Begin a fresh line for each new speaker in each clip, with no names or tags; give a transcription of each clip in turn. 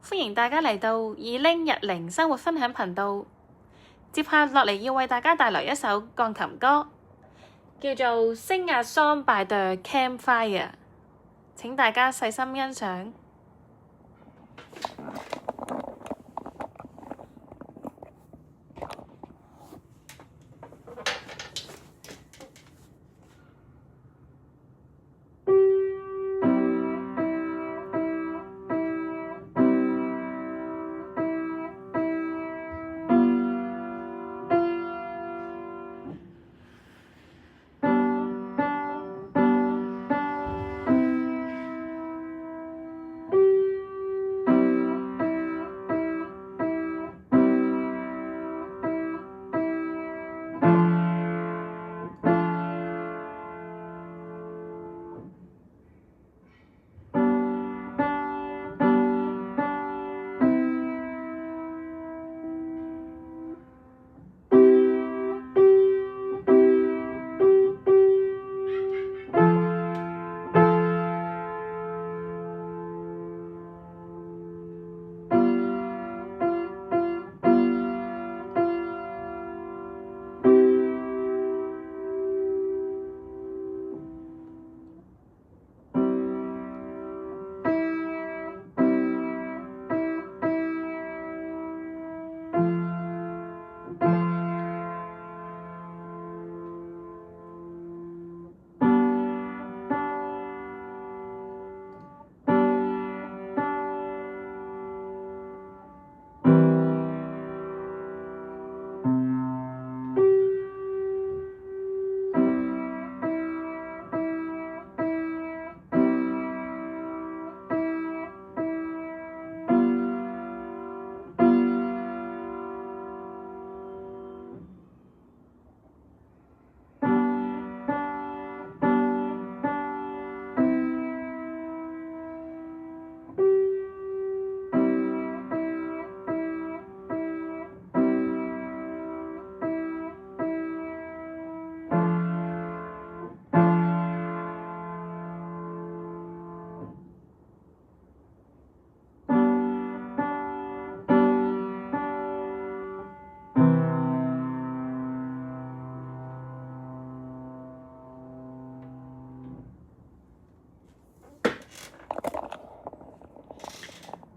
歡迎大家嚟到2010生活分享頻道。接下落嚟要為大家帶來一首鋼琴歌，叫做《Sing a Song by the Campfire》，請大家細心欣賞。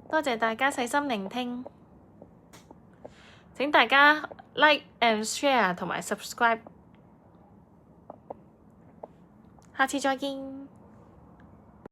多謝大家細心聆聽，請大家 like and share 同埋 subscribe，下次再見。